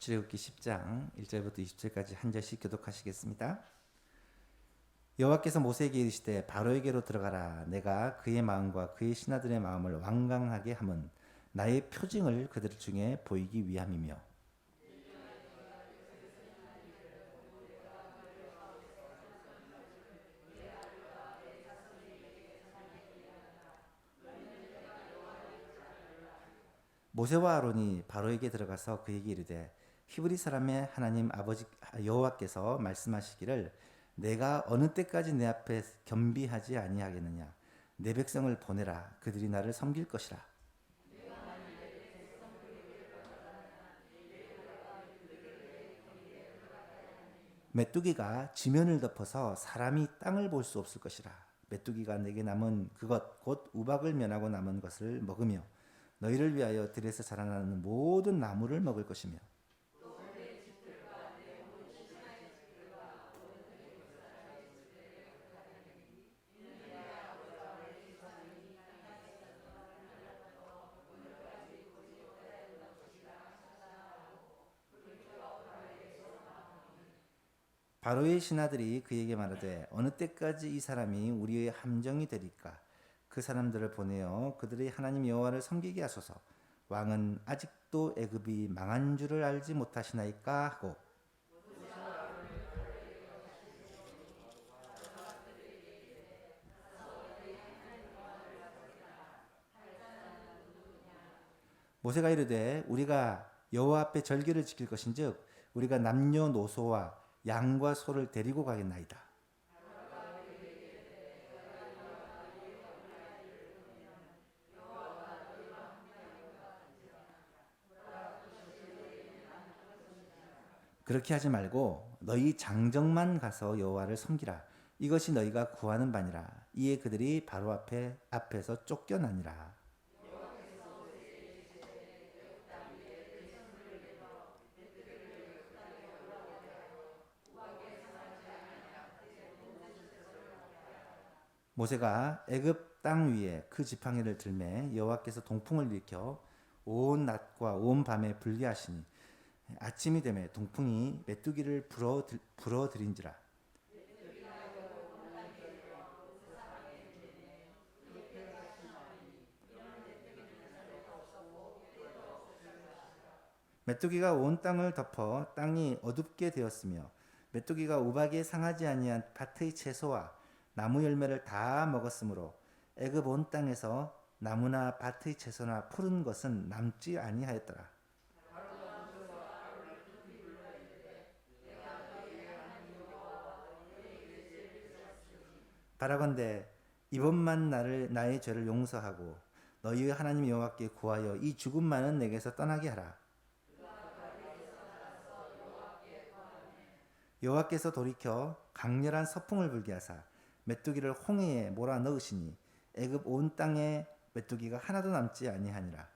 출애굽기 10장 1절부터 20절까지 한 절씩 교독하시겠습니다. 여호와께서 모세에게 이르시되 바로에게로 들어가라. 내가 그의 마음과 그의 신하들의 마음을 완강하게 함은 나의 표징을 그들 중에 보이기 위함이며 모세와 아론이 바로에게 들어가서 그에게 이르되 히브리 사람의 하나님 아버지 여호와께서 말씀하시기를 내가 어느 때까지 내 앞에 겸비하지 아니하겠느냐. 내 백성을 보내라. 그들이 나를 섬길 것이라. 메뚜기가 지면을 덮어서 사람이 땅을 볼 수 없을 것이라. 메뚜기가 내게 남은 그것 곧 우박을 면하고 남은 것을 먹으며 너희를 위하여 들에서 자라나는 모든 나무를 먹을 것이며 바로의 신하들이 그에게 말하되 어느 때까지 이 사람이 우리의 함정이 되리까. 그 사람들을 보내어 그들의 하나님 여호와를 섬기게 하소서. 왕은 아직도 애굽이 망한 줄을 알지 못하시나이까 하고 모세가 이르되 우리가 여호와 앞에 절기를 지킬 것인즉 우리가 남녀노소와 양과 소를 데리고 가겠나이다. 그렇게 하지 말고 너희 장정만 가서 여호와를 섬기라. 이것이 너희가 구하는 바니라. 이에 그들이 바로 앞에서 쫓겨나니라. 모세가 애굽 땅 위에 그 지팡이를 들매 여호와께서 동풍을 일으켜 온 낮과 온 밤에 불게 하시니 아침이 되매 동풍이 메뚜기를 불어들인지라. 메뚜기가 온 땅을 덮어 땅이 어둡게 되었으며 메뚜기가 우박에 상하지 아니한 밭의 채소와 나무 열매를 다 먹었으므로 애굽 온 땅에서 나무나 밭의 채소나 푸른 것은 남지 아니하였더라. 바라건대 이번만 나의 죄를 용서하고 너희의 하나님 여호와께 구하여 이 죽음만은 내게서 떠나게 하라. 여호와께서 돌이켜 강렬한 서풍을 불게 하사 메뚜기를 홍해에 몰아 넣으시니 애굽 온 땅에 메뚜기가 하나도 남지 아니하니라.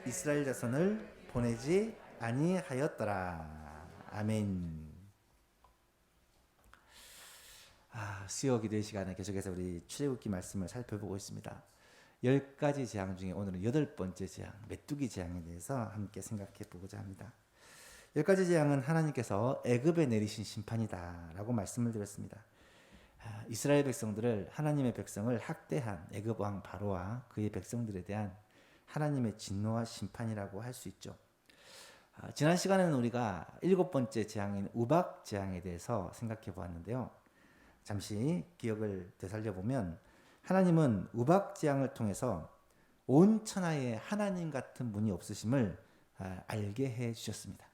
이스라엘 자손을 보내지 아니하였더라. 아멘. 수요 기도의 시간에 계속해서 우리 출애굽기 말씀을 살펴보고 있습니다. 10가지 재앙 중에 오늘은 8번째 재앙, 메뚜기 재앙에 대해서 함께 생각해 보고자 합니다. 10가지 재앙은 하나님께서 애굽에 내리신 심판이다라고 말씀을 드렸습니다. 이스라엘 백성들을, 하나님의 백성을 학대한 애굽 왕 바로와 그의 백성들에 대한 하나님의 진노와 심판이라고 할 수 있죠. 지난 시간에는 우리가 7번째 재앙인 우박 재앙에 대해서 생각해 보았는데요. 잠시 기억을 되살려 보면 하나님은 우박 재앙을 통해서 온 천하에 하나님 같은 분이 없으심을 알게 해 주셨습니다.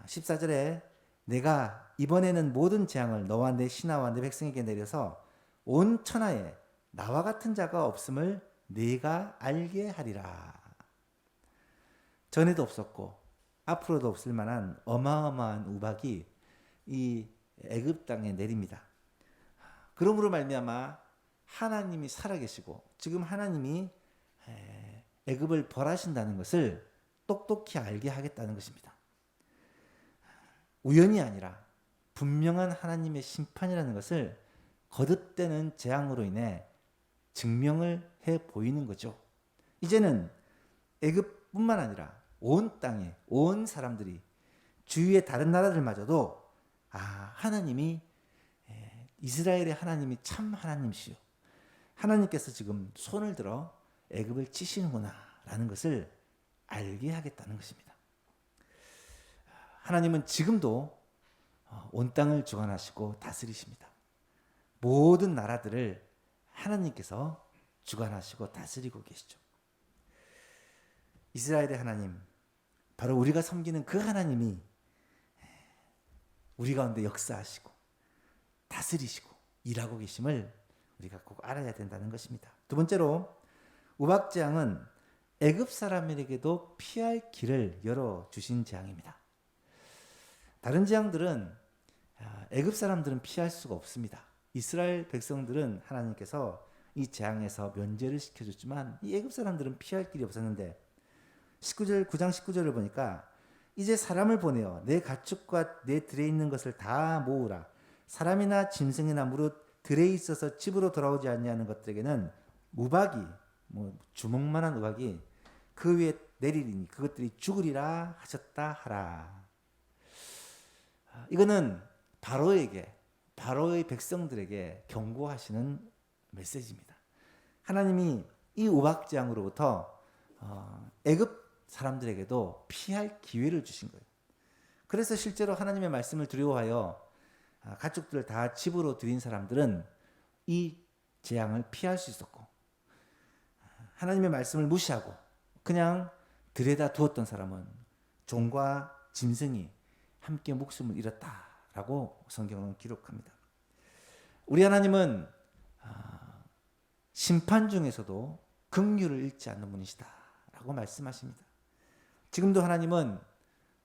14절에 내가 이번에는 모든 재앙을 너와 내 신하와 내 백성에게 내려서 온 천하에 나와 같은 자가 없음을 네가 알게 하리라. 전에도 없었고 앞으로도 없을 만한 어마어마한 우박이 이 애굽 땅에 내립니다. 그러므로 말미암아 하나님이 살아계시고 지금 하나님이 애굽을 벌하신다는 것을 똑똑히 알게 하겠다는 것입니다. 우연이 아니라 분명한 하나님의 심판이라는 것을 거듭되는 재앙으로 인해 증명을 해 보이는 거죠. 이제는 애굽뿐만 아니라 온 땅에 온 사람들이 주위의 다른 나라들마저도 하나님이 이스라엘의 하나님이 참 하나님이시요 하나님께서 지금 손을 들어 애굽을 치시는구나 라는 것을 알게 하겠다는 것입니다. 하나님은 지금도 온 땅을 주관하시고 다스리십니다. 모든 나라들을 하나님께서 주관하시고 다스리고 계시죠. 이스라엘의 하나님, 바로 우리가 섬기는 그 하나님이 우리 가운데 역사하시고 다스리시고 일하고 계심을 우리가 꼭 알아야 된다는 것입니다. 두 번째로 우박재앙은 애굽 사람에게도 피할 길을 열어주신 재앙입니다. 다른 재앙들은 애굽 사람들은 피할 수가 없습니다. 이스라엘 백성들은 하나님께서 이 재앙에서 면제를 시켜줬지만 이 애굽 사람들은 피할 길이 없었는데 9장 19절을 보니까 이제 사람을 보내어 내 가축과 내 들에 있는 것을 다 모으라. 사람이나 짐승이나 무릇 들에 있어서 집으로 돌아오지 아니하는 것들에게는 우박이 주먹만한 우박이 그 위에 내리리니 그것들이 죽으리라 하셨다 하라. 이거는 바로의 백성들에게 경고하시는 메시지입니다. 하나님이 이 우박재앙으로부터 애굽 사람들에게도 피할 기회를 주신 거예요. 그래서 실제로 하나님의 말씀을 두려워하여 가축들을 다 집으로 들인 사람들은 이 재앙을 피할 수 있었고, 하나님의 말씀을 무시하고 그냥 들에다 두었던 사람은 종과 짐승이 함께 목숨을 잃었다라고 성경은 기록합니다. 우리 하나님은 심판 중에서도 긍휼을 잃지 않는 분이시다라고 말씀하십니다. 지금도 하나님은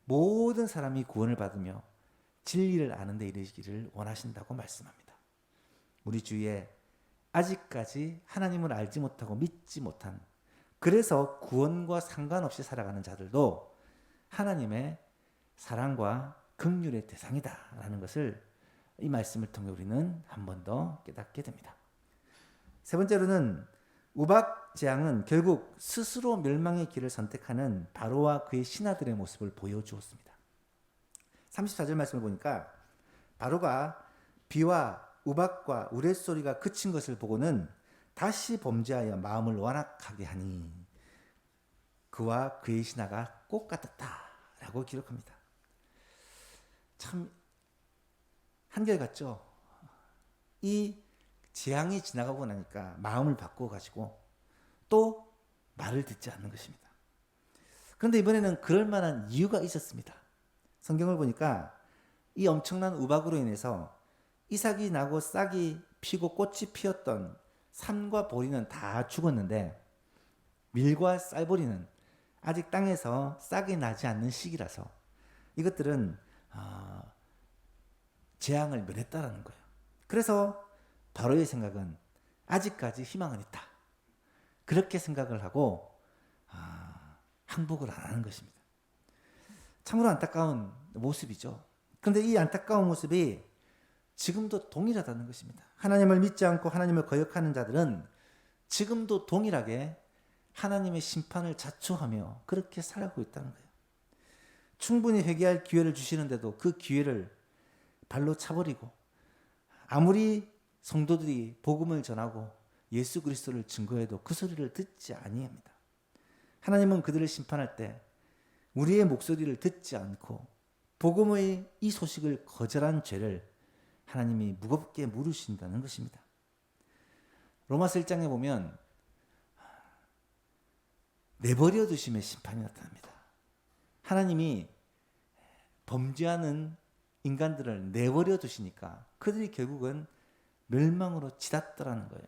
모든 사람이 구원을 받으며 진리를 아는 데 이르기를 원하신다고 말씀합니다. 우리 주위에 아직까지 하나님을 알지 못하고 믿지 못한, 그래서 구원과 상관없이 살아가는 자들도 하나님의 사랑과 긍휼의 대상이다라는 것을 이 말씀을 통해 우리는 한 번 더 깨닫게 됩니다. 세 번째로는 우박 재앙은 결국 스스로 멸망의 길을 선택하는 바로와 그의 신하들의 모습을 보여주었습니다. 34절 말씀을 보니까 바로가 비와 우박과 우레소리가 그친 것을 보고는 다시 범죄하여 마음을 완악하게 하니 그와 그의 신하가 꽃 같았다라고 기록합니다. 참 한결같죠. 이 재앙이 지나가고 나니까 마음을 바꾸어 가지고 또 말을 듣지 않는 것입니다. 그런데 이번에는 그럴 만한 이유가 있었습니다. 성경을 보니까 이 엄청난 우박으로 인해서 이삭이 나고 싹이 피고 꽃이 피었던 산과 보리는 다 죽었는데 밀과 쌀보리는 아직 땅에서 싹이 나지 않는 시기라서 이것들은 재앙을 면했다라는 거예요. 그래서 바로의 생각은 아직까지 희망은 있다. 그렇게 생각을 하고 항복을 안 하는 것입니다. 참으로 안타까운 모습이죠. 그런데 이 안타까운 모습이 지금도 동일하다는 것입니다. 하나님을 믿지 않고 하나님을 거역하는 자들은 지금도 동일하게 하나님의 심판을 자초하며 그렇게 살아가고 있다는 거예요. 충분히 회개할 기회를 주시는데도 그 기회를 발로 차버리고 아무리 성도들이 복음을 전하고 예수 그리스도를 증거해도 그 소리를 듣지 아니합니다. 하나님은 그들을 심판할 때 우리의 목소리를 듣지 않고 복음의 이 소식을 거절한 죄를 하나님이 무겁게 물으신다는 것입니다. 로마서 1장에 보면 내버려 두심의 심판이 나타납니다. 하나님이 범죄하는 인간들을 내버려 두시니까 그들이 결국은 멸망으로 치닫더라는 거예요.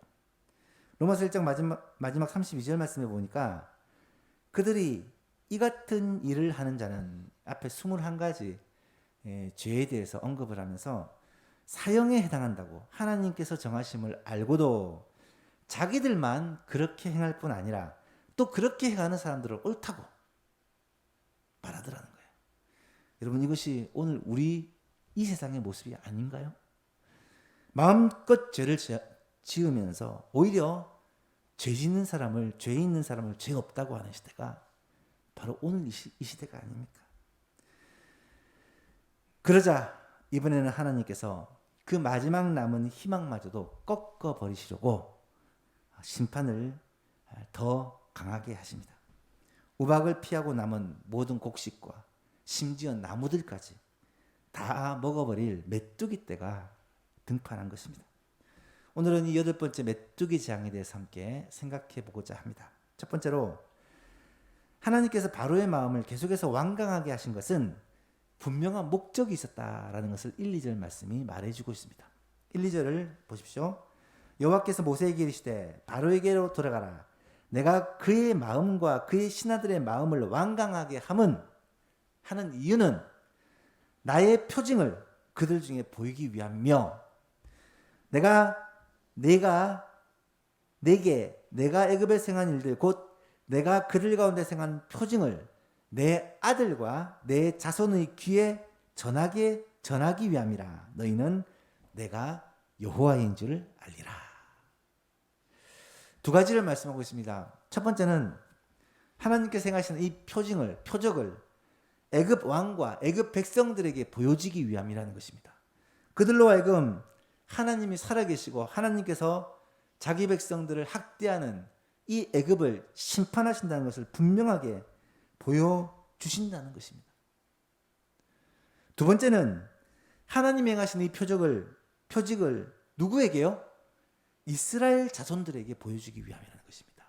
로마서 1장 마지막 32절 말씀에 보니까 그들이 이 같은 일을 하는 자는 앞에 21가지 죄에 대해서 언급을 하면서 사형에 해당한다고 하나님께서 정하심을 알고도 자기들만 그렇게 행할 뿐 아니라 또 그렇게 행하는 사람들을 옳다고 말하더라는 거예요. 여러분, 이것이 오늘 우리 이 세상의 모습이 아닌가요? 마음껏 죄를 지으면서 오히려 죄 짓는 사람을, 죄 있는 사람을 죄 없다고 하는 시대가 바로 오늘 이 시대가 아닙니까? 그러자 이번에는 하나님께서 그 마지막 남은 희망마저도 꺾어 버리시려고 심판을 더 강하게 하십니다. 우박을 피하고 남은 모든 곡식과 심지어 나무들까지 다 먹어버릴 메뚜기 떼가 등판한 것입니다. 오늘은 이 8번째 메뚜기 재앙에 대해서 함께 생각해 보고자 합니다. 첫 번째로, 하나님께서 바로의 마음을 계속해서 완강하게 하신 것은 분명한 목적이 있었다라는 것을 1, 2절 말씀이 말해주고 있습니다. 1, 2절을 보십시오. 여호와께서 모세에게 이르시되 바로에게로 돌아가라. 내가 그의 마음과 그의 신하들의 마음을 완강하게 하는 이유는 나의 표징을 그들 중에 보이기 위함이며, 내가 애굽에 행한 일들 곧 내가 그들 가운데 행한 표징을 내 아들과 내 자손의 귀에 전하기 위함이라. 너희는 내가 여호와인 줄 알리라. 두 가지를 말씀하고 있습니다. 첫 번째는 하나님께서 행하시는 이 표적을 애굽 왕과 애굽 백성들에게 보여지기 위함이라는 것입니다. 그들로 하여금 하나님이 살아계시고 하나님께서 자기 백성들을 학대하는 이 애굽을 심판하신다는 것을 분명하게 보여주신다는 것입니다. 두 번째는 하나님이 행하시는 이 표적을 누구에게요? 이스라엘 자손들에게 보여주기 위함이라는 것입니다.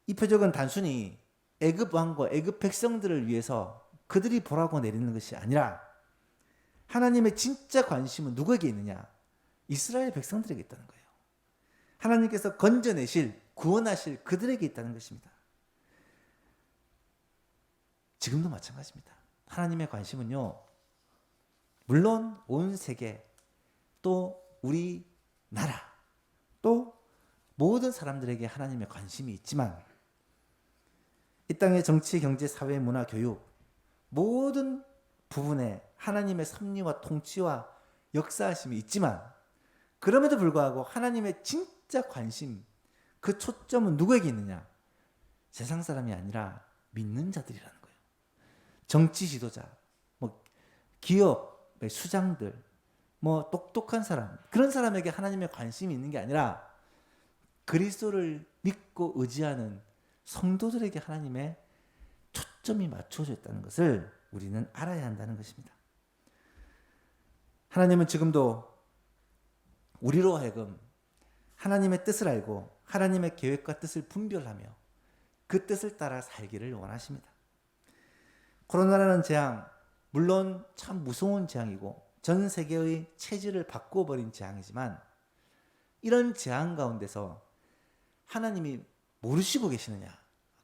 이 표적은 단순히 애굽 왕과 애굽 백성들을 위해서 그들이 보라고 내리는 것이 아니라 하나님의 진짜 관심은 누구에게 있느냐? 이스라엘 백성들에게 있다는 거예요. 하나님께서 구원하실 그들에게 있다는 것입니다. 지금도 마찬가지입니다. 하나님의 관심은요, 물론 온 세계, 또 우리 나라, 또 모든 사람들에게 하나님의 관심이 있지만, 이 땅의 정치, 경제, 사회, 문화, 교육 모든 부분에 하나님의 섭리와 통치와 역사하심이 있지만, 그럼에도 불구하고 하나님의 진짜 관심, 그 초점은 누구에게 있느냐? 세상 사람이 아니라 믿는 자들이라는 거예요. 정치 지도자, 기업의 수장들, 똑똑한 사람, 그런 사람에게 하나님의 관심이 있는 게 아니라 그리스도를 믿고 의지하는 성도들에게 하나님의 초점이 맞춰져 있다는 것을 우리는 알아야 한다는 것입니다. 하나님은 지금도 우리로 하여금 하나님의 뜻을 알고 하나님의 계획과 뜻을 분별하며 그 뜻을 따라 살기를 원하십니다. 코로나라는 재앙, 물론 참 무서운 재앙이고 전 세계의 체질을 바꿔버린 재앙이지만, 이런 재앙 가운데서 하나님이 모르시고 계시느냐?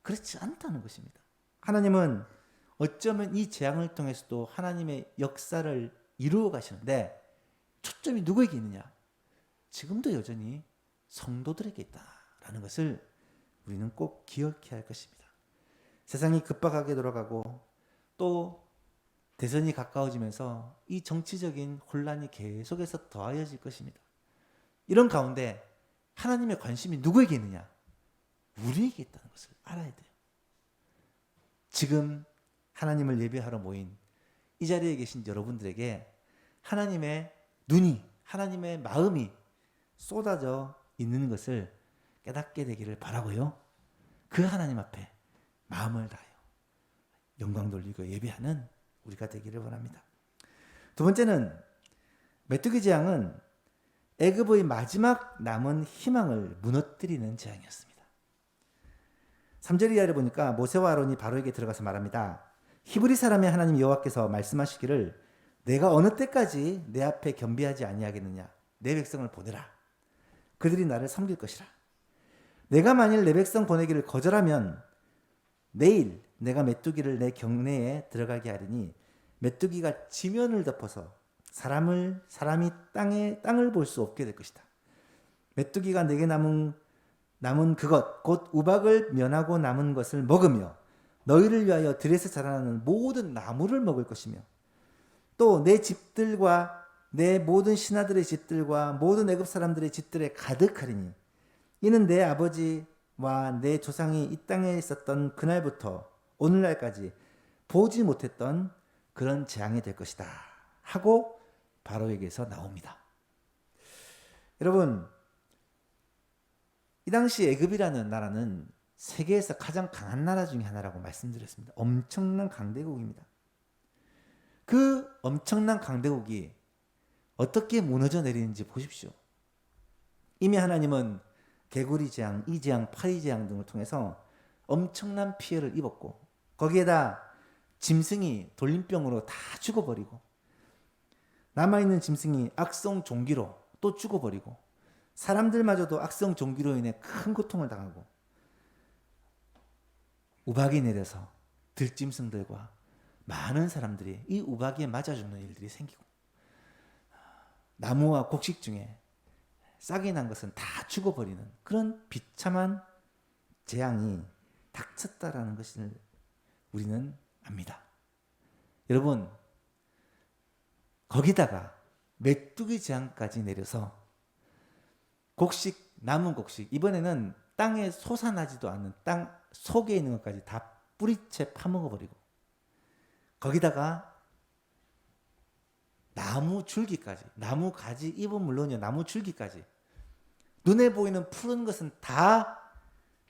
그렇지 않다는 것입니다. 하나님은 어쩌면 이 재앙을 통해서도 하나님의 역사를 이루어 가시는데, 초점이 누구에게 있느냐? 지금도 여전히 성도들에게 있다라는 것을 우리는 꼭 기억해야 할 것입니다. 세상이 급박하게 돌아가고 또 대선이 가까워지면서 이 정치적인 혼란이 계속해서 더하여질 것입니다. 이런 가운데 하나님의 관심이 누구에게 있느냐? 우리에게 있다는 것을 알아야 돼요. 지금 하나님을 예배하러 모인 이 자리에 계신 여러분들에게 하나님의 눈이, 하나님의 마음이 쏟아져 있는 것을 깨닫게 되기를 바라고요. 그 하나님 앞에 마음을 다하여 영광 돌리고 예배하는 우리가 되기를 원합니다. 두 번째는, 메뚜기 재앙은 애굽의 마지막 남은 희망을 무너뜨리는 재앙이었습니다. 3절 이하를 보니까 모세와 아론이 바로에게 들어가서 말합니다. 히브리 사람의 하나님 여호와께서 말씀하시기를 내가 어느 때까지 내 앞에 겸비하지 아니하겠느냐? 내 백성을 보내라. 그들이 나를 섬길 것이라. 내가 만일 내 백성 보내기를 거절하면 내일 내가 메뚜기를 내 경내에 들어가게 하리니 메뚜기가 지면을 덮어서 사람이 땅을 볼 수 없게 될 것이다. 메뚜기가 내게 남은 그것 곧 우박을 면하고 남은 것을 먹으며 너희를 위하여 들에서 자라나는 모든 나무를 먹을 것이며 또 내 집들과 내 모든 신하들의 집들과 모든 애굽 사람들의 집들에 가득하리니 이는 내 아버지와 내 조상이 이 땅에 있었던 그날부터 오늘날까지 보지 못했던 그런 재앙이 될 것이다 하고 바로에게서 나옵니다. 여러분, 이 당시 애굽이라는 나라는 세계에서 가장 강한 나라 중에 하나라고 말씀드렸습니다. 엄청난 강대국입니다. 그 엄청난 강대국이 어떻게 무너져 내리는지 보십시오. 이미 하나님은 개구리 재앙, 이 재앙, 파리 재앙 등을 통해서 엄청난 피해를 입었고 거기에다 짐승이 돌림병으로 다 죽어버리고 남아있는 짐승이 악성 종기로 또 죽어버리고 사람들마저도 악성 종기로 인해 큰 고통을 당하고 우박이 내려서 들짐승들과 많은 사람들이 이 우박에 맞아 죽는 일들이 생기고 나무와 곡식 중에 싹이 난 것은 다 죽어버리는 그런 비참한 재앙이 닥쳤다라는 것을 우리는 압니다. 여러분, 거기다가 메뚜기 재앙까지 내려서 곡식, 남은 곡식, 이번에는 땅에 솟아나지도 않는 땅 속에 있는 것까지 다 뿌리채 파먹어버리고 거기다가 나무 줄기까지, 나무 가지, 잎은 물론이요, 나무 줄기까지 눈에 보이는 푸른 것은 다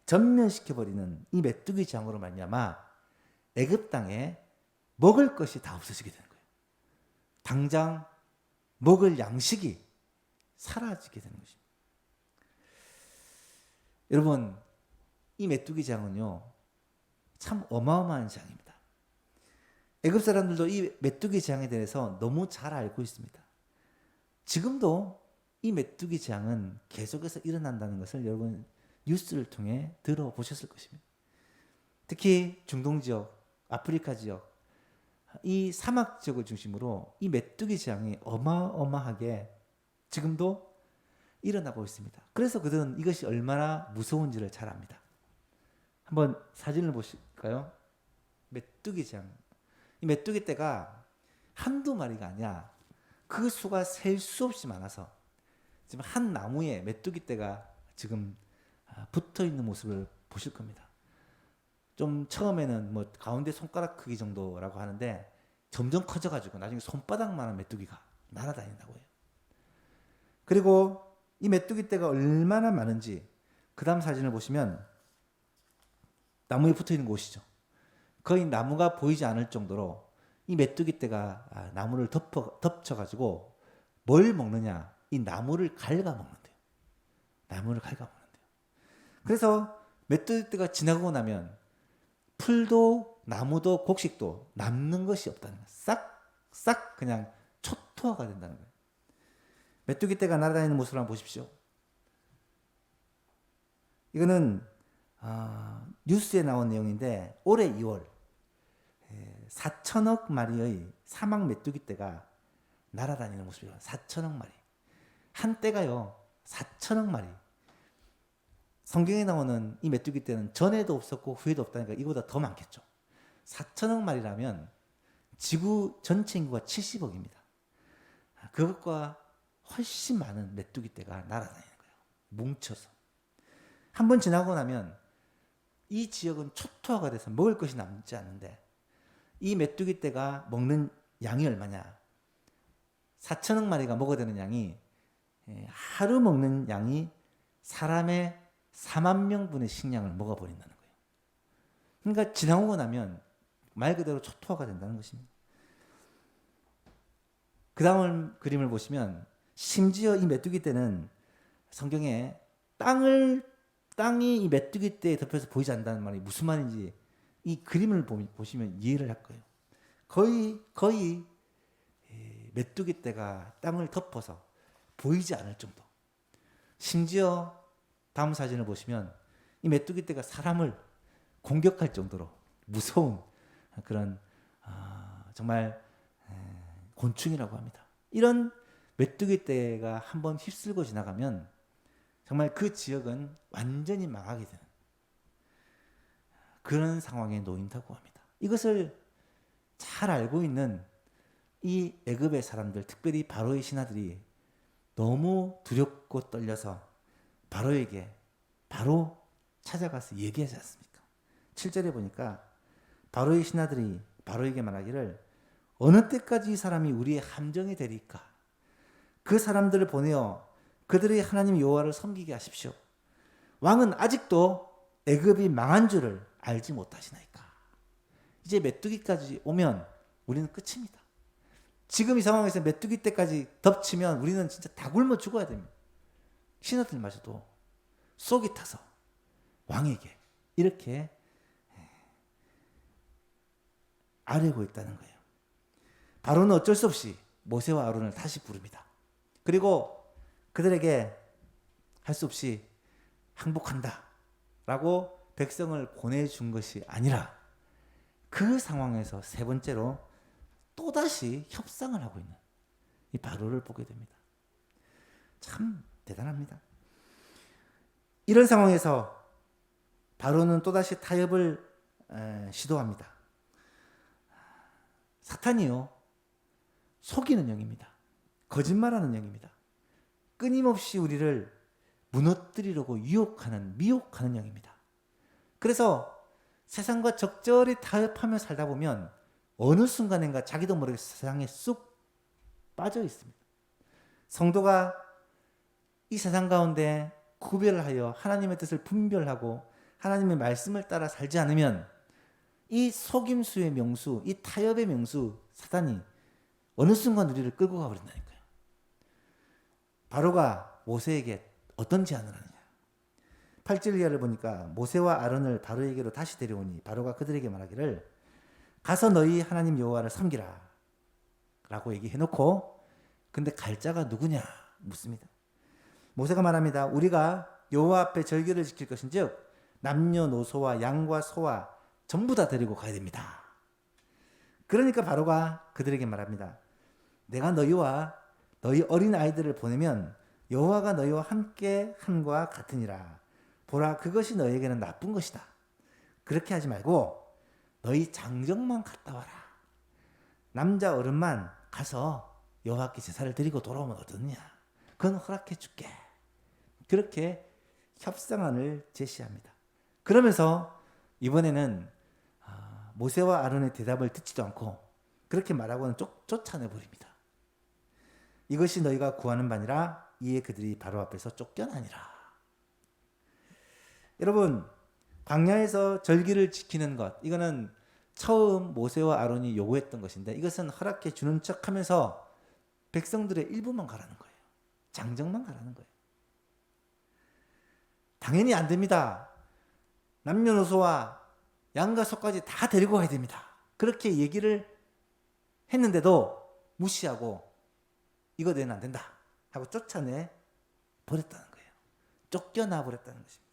전면시켜버리는 이 메뚜기 재앙으로 말미암아 애굽 땅에 먹을 것이 다 없어지게 되는 거예요. 당장 먹을 양식이 사라지게 되는 것입니다. 여러분, 이 메뚜기 재앙은요 참 어마어마한 재앙입니다. 애굽 사람들도 이 메뚜기 재앙에 대해서 너무 잘 알고 있습니다. 지금도 이 메뚜기 재앙은 계속해서 일어난다는 것을 여러분 뉴스를 통해 들어보셨을 것입니다. 특히 중동 지역, 아프리카 지역, 이 사막 지역을 중심으로 이 메뚜기 재앙이 어마어마하게 지금도 일어나고 있습니다. 그래서 그들은 이것이 얼마나 무서운지를 잘 압니다. 한번 사진을 보실까요? 메뚜기 재앙. 이 메뚜기 떼가 한두 마리가 아니라 그 수가 셀 수 없이 많아서 지금 한 나무에 메뚜기 떼가 지금 붙어 있는 모습을 보실 겁니다. 좀 처음에는 뭐 가운데 손가락 크기 정도라고 하는데 점점 커져가지고 나중에 손바닥만한 메뚜기가 날아다닌다고 해요. 그리고 이 메뚜기 떼가 얼마나 많은지 그 다음 사진을 보시면 나무에 붙어 있는 곳이죠. 거의 나무가 보이지 않을 정도로 이 메뚜기 떼가 나무를 덮쳐가지고 뭘 먹느냐? 이 나무를 갉아먹는데요. 나무를 갉아먹는데요. 그래서 메뚜기 떼가 지나가고 나면 풀도 나무도 곡식도 남는 것이 없다는 거예요. 싹 그냥 초토화가 된다는 거예요. 메뚜기 떼가 날아다니는 모습을 한번 보십시오. 이거는 뉴스에 나온 내용인데 올해 2월 4천억 마리의 사막 메뚜기 떼가 날아다니는 모습이에요. 4천억 마리. 한 떼가요 4천억 마리. 성경에 나오는 이 메뚜기 떼는 전에도 없었고 후에도 없다니까 이거보다 더 많겠죠. 4천억 마리라면 지구 전체 인구가 70억입니다. 그것과 훨씬 많은 메뚜기 떼가 날아다니는 거예요. 뭉쳐서. 한 번 지나고 나면 이 지역은 초토화가 돼서 먹을 것이 남지 않는데 이 메뚜기 떼가 먹는 양이 얼마냐? 4천억 마리가 먹어야 되는 양이 하루 먹는 양이 사람의 4만 명분의 식량을 먹어버린다는 거예요. 그러니까 지나고 나면 말 그대로 초토화가 된다는 것입니다. 그 다음 그림을 보시면 심지어 이 메뚜기 떼는 성경에 땅이 이 메뚜기 떼에 덮여서 보이지 않는다는 말이 무슨 말인지 이 그림을 보시면 이해를 할 거예요. 거의 메뚜기 떼가 땅을 덮어서 보이지 않을 정도. 심지어 다음 사진을 보시면 이 메뚜기 떼가 사람을 공격할 정도로 무서운 그런 정말 곤충이라고 합니다. 이런 메뚜기 떼가 한번 휩쓸고 지나가면 정말 그 지역은 완전히 망하게 되는 그런 상황에 놓인다고 합니다. 이것을 잘 알고 있는 이 애굽의 사람들, 특별히 바로의 신하들이 너무 두렵고 떨려서 바로에게 바로 찾아가서 얘기하지 않습니까? 7절에 보니까 바로의 신하들이 바로에게 말하기를 어느 때까지 이 사람이 우리의 함정이 되리까? 그 사람들을 보내어 그들의 하나님 여호와를 섬기게 하십시오. 왕은 아직도 애굽이 망한 줄을 알지 못하시나이까? 이제 메뚜기까지 오면 우리는 끝입니다. 지금 이 상황에서 메뚜기 때까지 덮치면 우리는 진짜 다 굶어 죽어야 됩니다. 신하들마저도 속이 타서 왕에게 이렇게 아뢰고 있다는 거예요. 바로는 어쩔 수 없이 모세와 아론을 다시 부릅니다. 그리고 그들에게 할 수 없이 항복한다 라고 백성을 보내준 것이 아니라 그 상황에서 세 번째로 또다시 협상을 하고 있는 이 바로를 보게 됩니다. 참 대단합니다. 이런 상황에서 바로는 또다시 타협을 시도합니다. 사탄이요, 속이는 영입니다. 거짓말하는 영입니다. 끊임없이 우리를 무너뜨리려고 유혹하는, 미혹하는 영입니다. 그래서 세상과 적절히 타협하며 살다 보면 어느 순간인가 자기도 모르게 세상에 쑥 빠져 있습니다. 성도가 이 세상 가운데 구별을 하여 하나님의 뜻을 분별하고 하나님의 말씀을 따라 살지 않으면 이 속임수의 명수, 이 타협의 명수 사탄이 어느 순간 우리를 끌고 가버린다니까요. 바로가 모세에게 어떤 제안을 하느냐. 8절 이하를 보니까 모세와 아론을 바로에게로 다시 데려오니 바로가 그들에게 말하기를 가서 너희 하나님 여호와를 섬기라 라고 얘기해놓고 근데 갈 자가 누구냐 묻습니다. 모세가 말합니다. 우리가 여호와 앞에 절기를 지킬 것인즉 남녀노소와 양과 소와 전부 다 데리고 가야 됩니다. 그러니까 바로가 그들에게 말합니다. 내가 너희와 너희 어린 아이들을 보내면 여호와가 너희와 함께 함과 같으니라. 보라, 그것이 너희에게는 나쁜 것이다. 그렇게 하지 말고 너희 장정만 갔다 와라. 남자 어른만 가서 여호와께 제사를 드리고 돌아오면 어떠냐. 그건 허락해 줄게. 그렇게 협상안을 제시합니다. 그러면서 이번에는 모세와 아론의 대답을 듣지도 않고 그렇게 말하고는 쫓아내버립니다. 이것이 너희가 구하는 바니라. 이에 그들이 바로 앞에서 쫓겨나니라. 여러분, 광야에서 절기를 지키는 것, 이거는 처음 모세와 아론이 요구했던 것인데 이것은 허락해 주는 척하면서 백성들의 일부만 가라는 거예요. 장정만 가라는 거예요. 당연히 안 됩니다. 남녀노소와 양과 소까지 다 데리고 가야 됩니다. 그렇게 얘기를 했는데도 무시하고 이거 내는 안 된다 하고 쫓아내 버렸다는 거예요. 쫓겨나 버렸다는 것입니다.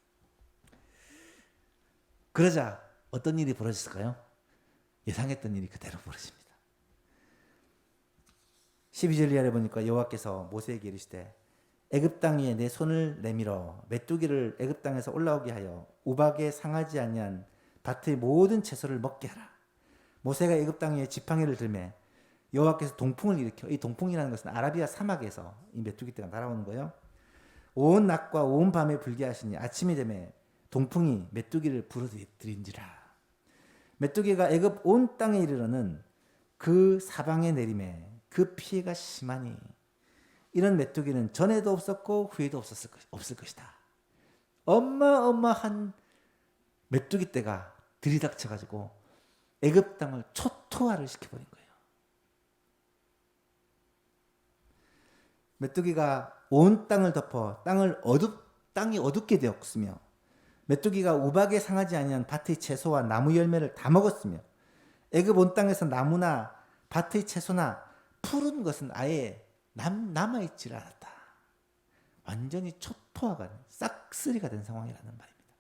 그러자 어떤 일이 벌어졌을까요? 예상했던 일이 그대로 벌어집니다. 12절 이하를 보니까 여호와께서 모세에게 이르시되 애굽 땅 위에 내 손을 내밀어 메뚜기를 애굽 땅에서 올라오게 하여 우박에 상하지 아니한 밭의 모든 채소를 먹게 하라. 모세가 애굽 땅 위에 지팡이를 들매 여호와께서 동풍을 일으켜, 이 동풍이라는 것은 아라비아 사막에서 이 메뚜기 떼가 날아오는 거예요. 온 낮과 온 밤에 불게 하시니 아침이 되매 동풍이 메뚜기를 불어들인지라. 메뚜기가 애굽 온 땅에 이르러는 그 사방에 내림에 그 피해가 심하니 이런 메뚜기는 전에도 없었고 후에도 없을 것이다. 어마어마한 메뚜기 떼가 들이닥쳐가지고 애굽 땅을 초토화를 시켜버린 거예요. 메뚜기가 온 땅을 덮어 땅이 어둡게 되었으며 메뚜기가 우박에 상하지 아니한 밭의 채소와 나무 열매를 다 먹었으며 애굽 온 땅에서 나무나 밭의 채소나 푸른 것은 아예 남아있질 않았다. 완전히 초토화가 된, 싹쓸이가 된 상황이라는 말입니다.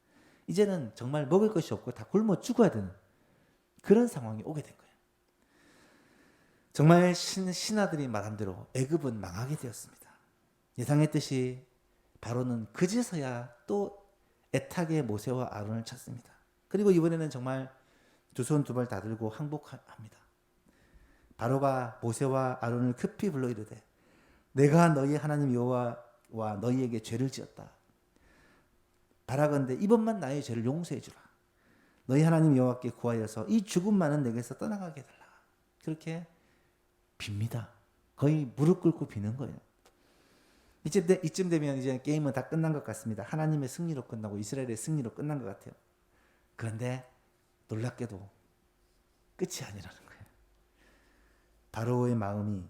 이제는 정말 먹을 것이 없고 다 굶어 죽어야 되는 그런 상황이 오게 된 거예요. 정말 신하들이 말한 대로 애굽은 망하게 되었습니다. 예상했듯이 바로는 그제서야 또 애타게 모세와 아론을 찾습니다. 그리고 이번에는 정말 두 손 두 발 다 들고 항복합니다. 바로가 모세와 아론을 급히 불러 이르되 내가 너희 하나님 여호와와 너희에게 죄를 지었다. 바라건대 이번만 나의 죄를 용서해 주라. 너희 하나님 여호와께 구하여서 이 죽음만은 내게서 떠나가게 해달라. 그렇게 빕니다. 거의 무릎 꿇고 비는 거예요. 이쯤 되면 이제 게임은 다 끝난 것 같습니다. 하나님의 승리로 끝나고 이스라엘의 승리로 끝난 것 같아요. 그런데 놀랍게도 끝이 아니라는 거예요. 바로의 마음이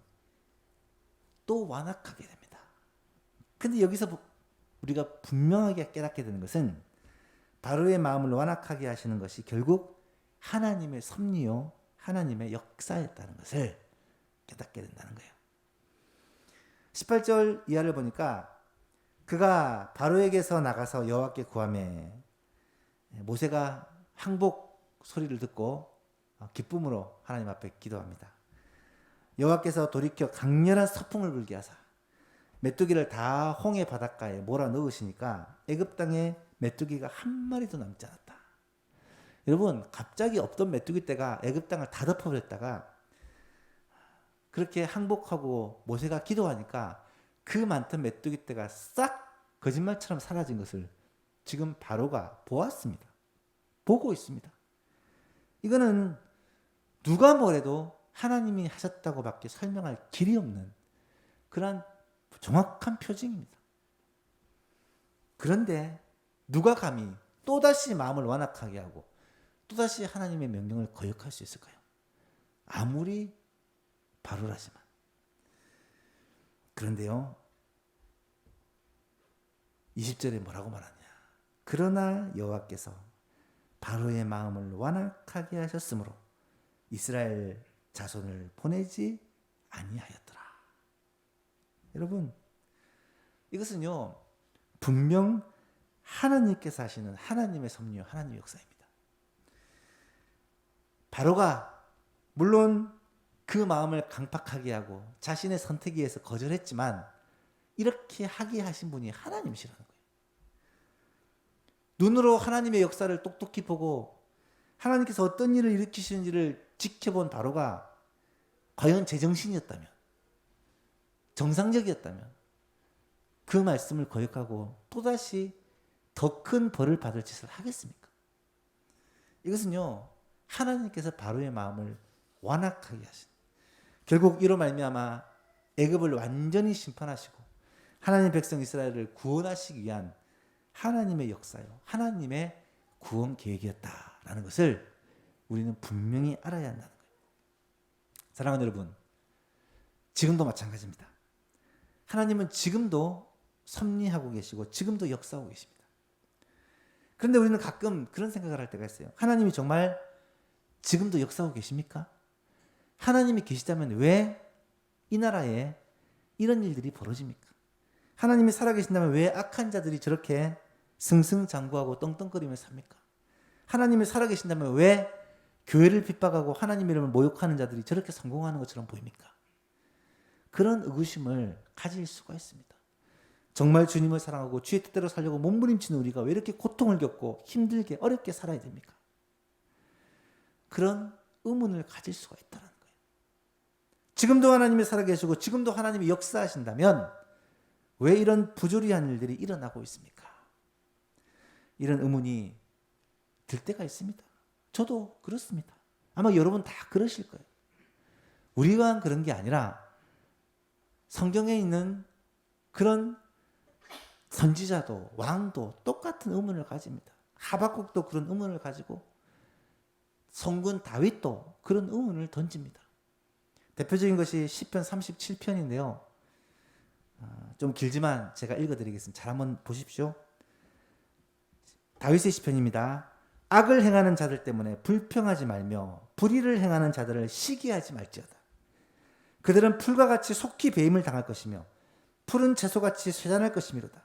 또 완악하게 됩니다. 근데 여기서 우리가 분명하게 깨닫게 되는 것은 바로의 마음을 완악하게 하시는 것이 결국 하나님의 섭리요, 하나님의 역사였다는 것을 깨닫게 된다는 거예요. 18절 이하를 보니까 그가 바로에게서 나가서 여호와께 구하매 모세가 항복 소리를 듣고 기쁨으로 하나님 앞에 기도합니다. 여호와께서 돌이켜 강렬한 서풍을 불게 하사 메뚜기를 다 홍해 바닷가에 몰아 넣으시니까 애굽 땅에 메뚜기가 한 마리도 남지 않았다. 여러분, 갑자기 없던 메뚜기 떼가 애굽 땅을 다 덮어버렸다가 그렇게 항복하고 모세가 기도하니까 그 많던 메뚜기 떼가 싹 거짓말처럼 사라진 것을 지금 바로가 보았습니다. 보고 있습니다. 이거는 누가 뭐래도 하나님이 하셨다고밖에 설명할 길이 없는 그러한 정확한 표징입니다. 그런데 누가 감히 또다시 마음을 완악하게 하고 또다시 하나님의 명령을 거역할 수 있을까요? 아무리 바로라지만. 그런데요, 20절에 뭐라고 말하냐? 그러나 여호와께서 바로의 마음을 완악하게 하셨으므로 이스라엘 자손을 보내지 아니하였더라. 여러분, 이것은요 분명 하나님께서 하시는 하나님의 섭리요, 하나님의 역사입니다. 바로가 물론 그 마음을 강팍하게 하고 자신의 선택에 의해서 거절했지만 이렇게 하게 하신 분이 하나님이시라는 거예요. 눈으로 하나님의 역사를 똑똑히 보고 하나님께서 어떤 일을 일으키시는지를 지켜본 바로가 과연 제정신이었다면, 정상적이었다면 그 말씀을 거역하고 또다시 더 큰 벌을 받을 짓을 하겠습니까? 이것은요 하나님께서 바로의 마음을 완악하게 하신, 결국 이로 말미암아 애굽을 완전히 심판하시고 하나님 백성 이스라엘을 구원하시기 위한 하나님의 역사요, 하나님의 구원 계획이었다라는 것을 우리는 분명히 알아야 한다는 거예요. 사랑하는 여러분, 지금도 마찬가지입니다. 하나님은 지금도 섭리하고 계시고 지금도 역사하고 계십니다. 그런데 우리는 가끔 그런 생각을 할 때가 있어요. 하나님이 정말 지금도 역사하고 계십니까? 하나님이 계시다면 왜 이 나라에 이런 일들이 벌어집니까? 하나님이 살아계신다면 왜 악한 자들이 저렇게 승승장구하고 떵떵거리며 삽니까? 하나님이 살아계신다면 왜 교회를 핍박하고 하나님 이름을 모욕하는 자들이 저렇게 성공하는 것처럼 보입니까? 그런 의구심을 가질 수가 있습니다. 정말 주님을 사랑하고 주의 뜻대로 살려고 몸부림치는 우리가 왜 이렇게 고통을 겪고 힘들게 어렵게 살아야 됩니까? 그런 의문을 가질 수가 있다는 거예요. 지금도 하나님이 살아계시고 지금도 하나님이 역사하신다면 왜 이런 부조리한 일들이 일어나고 있습니까? 이런 의문이 들 때가 있습니다. 저도 그렇습니다. 아마 여러분 다 그러실 거예요. 우리가 그런 게 아니라 성경에 있는 그런 선지자도 왕도 똑같은 의문을 가집니다. 하박국도 그런 의문을 가지고 성군 다윗도 그런 의문을 던집니다. 대표적인 것이 시편 37편인데요. 좀 길지만 제가 읽어드리겠습니다. 잘 한번 보십시오. 다윗의 시편입니다. 악을 행하는 자들 때문에 불평하지 말며 불의를 행하는 자들을 시기하지 말지어다. 그들은 풀과 같이 속히 배임을 당할 것이며 푸른 채소같이 쇠잔할 것이미로다.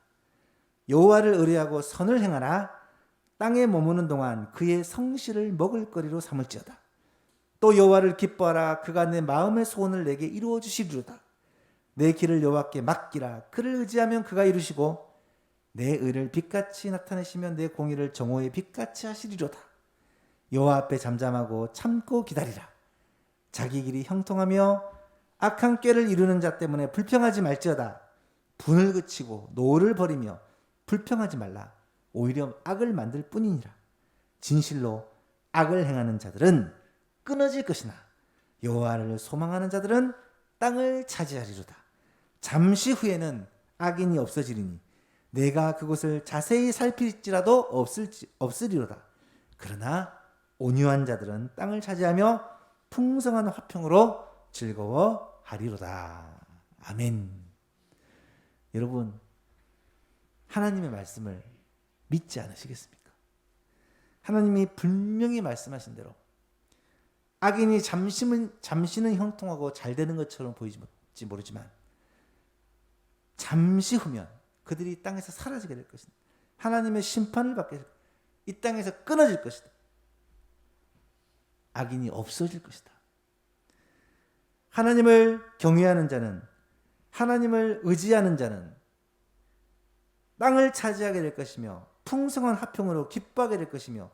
여호와를 의뢰하고 선을 행하나 땅에 머무는 동안 그의 성실을 먹을거리로 삼을지어다. 또 여호와를 기뻐하라. 그가 내 마음의 소원을 내게 이루어 주시리로다. 내 길을 여호와께 맡기라. 그를 의지하면 그가 이루시고 내 의를 빛같이 나타내시면 내 공의를 정오의 빛같이 하시리로다. 여호와 앞에 잠잠하고 참고 기다리라. 자기 길이 형통하며 악한 꾀를 이루는 자 때문에 불평하지 말지어다. 분을 그치고 노를 버리며 불평하지 말라. 오히려 악을 만들 뿐이니라. 진실로 악을 행하는 자들은 끊어질 것이나 여호와를 소망하는 자들은 땅을 차지하리로다. 잠시 후에는 악인이 없어지리니 내가 그곳을 자세히 살필지라도 없으리로다. 그러나 온유한 자들은 땅을 차지하며 풍성한 화평으로 즐거워하리로다. 아멘. 여러분, 하나님의 말씀을 믿지 않으시겠습니까? 하나님이 분명히 말씀하신 대로 악인이 잠시는 형통하고 잘 되는 것처럼 보이지 모르지만 잠시 후면 그들이 땅에서 사라지게 될 것이다. 하나님의 심판을 받게 될 것이다. 이 땅에서 끊어질 것이다. 악인이 없어질 것이다. 하나님을 경외하는 자는, 하나님을 의지하는 자는 땅을 차지하게 될 것이며 풍성한 화평으로 기뻐하게 될 것이며,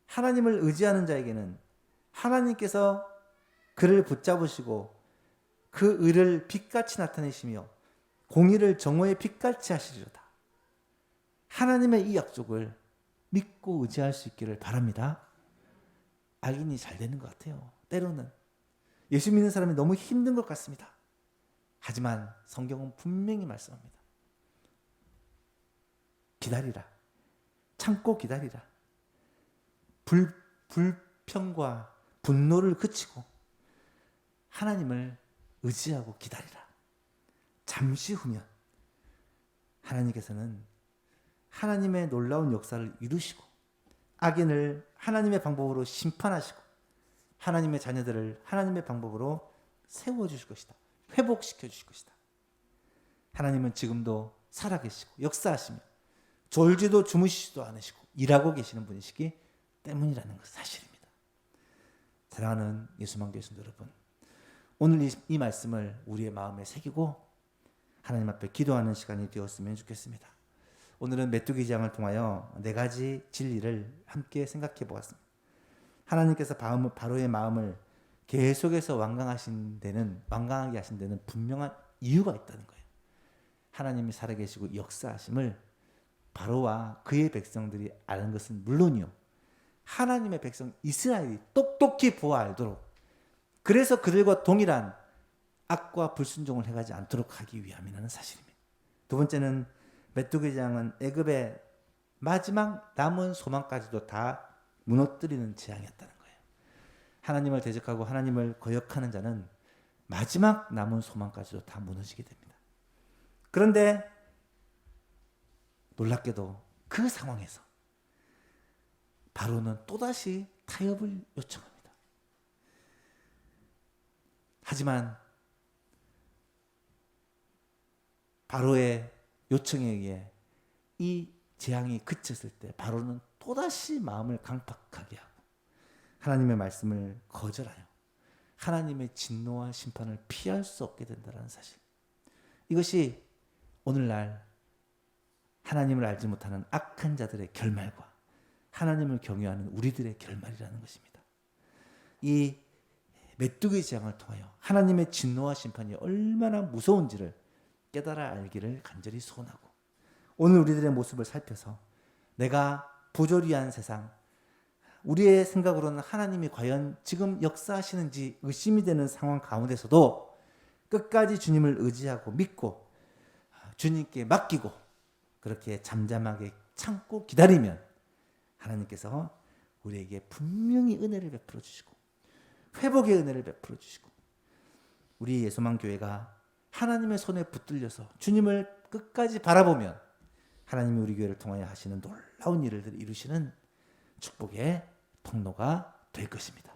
하나님을 의지하는 자에게는 하나님께서 그를 붙잡으시고 그 의를 빛같이 나타내시며 공의를 정오의 빛같이 하시리로다. 하나님의 이 약속을 믿고 의지할 수 있기를 바랍니다. 악인이 잘 되는 것 같아요. 때로는 예수 믿는 사람이 너무 힘든 것 같습니다. 하지만 성경은 분명히 말씀합니다. 기다리라. 참고 기다리라. 불평과 분노를 그치고 하나님을 의지하고 기다리라. 잠시 후면 하나님께서는 하나님의 놀라운 역사를 이루시고 악인을 하나님의 방법으로 심판하시고 하나님의 자녀들을 하나님의 방법으로 세워주실 것이다. 회복시켜 주실 것이다. 하나님은 지금도 살아계시고 역사하시며 졸지도 주무시지도 않으시고 일하고 계시는 분이시기 때문이라는 것은 사실입니다. 사랑하는 예수만 교회성 여러분, 오늘 이 말씀을 우리의 마음에 새기고 하나님 앞에 기도하는 시간이 되었으면 좋겠습니다. 오늘은 메뚜기 장을 통하여 4가지 진리를 함께 생각해 보았습니다. 하나님께서 바로의 마음을 계속해서 완강하게 하신 데는 분명한 이유가 있다는 거예요. 하나님이 살아계시고 역사하심을 바로와 그의 백성들이 아는 것은 물론이요, 하나님의 백성 이스라엘이 똑똑히 보아 알도록, 그래서 그들과 동일한 악과 불순종을 해가지 않도록 하기 위함이라는 사실입니다. 두 번째는 메뚜기 장은 애굽의 마지막 남은 소망까지도 다 무너뜨리는 재앙이었다는 거예요. 하나님을 대적하고 하나님을 거역하는 자는 마지막 남은 소망까지도 다 무너지게 됩니다. 그런데 놀랍게도 그 상황에서 바로는 또다시 타협을 요청합니다. 하지만 바로의 요청에 의해 이 재앙이 그쳤을 때 바로는 또다시 마음을 강팍하게 하고 하나님의 말씀을 거절하여 하나님의 진노와 심판을 피할 수 없게 된다는 사실. 이것이 오늘날 하나님을 알지 못하는 악한 자들의 결말과 하나님을 경외하는 우리들의 결말이라는 것입니다. 이 메뚜기 재앙을 통하여 하나님의 진노와 심판이 얼마나 무서운지를 깨달아 알기를 간절히 소원하고, 오늘 우리들의 모습을 살펴서 내가 부조리한 세상, 우리의 생각으로는 하나님이 과연 지금 역사하시는지 의심이 되는 상황 가운데서도 끝까지 주님을 의지하고 믿고 주님께 맡기고 그렇게 잠잠하게 참고 기다리면 하나님께서 우리에게 분명히 은혜를 베풀어 주시고 회복의 은혜를 베풀어 주시고, 우리 예수만 교회가 하나님의 손에 붙들려서 주님을 끝까지 바라보면 하나님이 우리 교회를 통하여 하시는 놀라운 일을 이루시는 축복의 통로가 될 것입니다.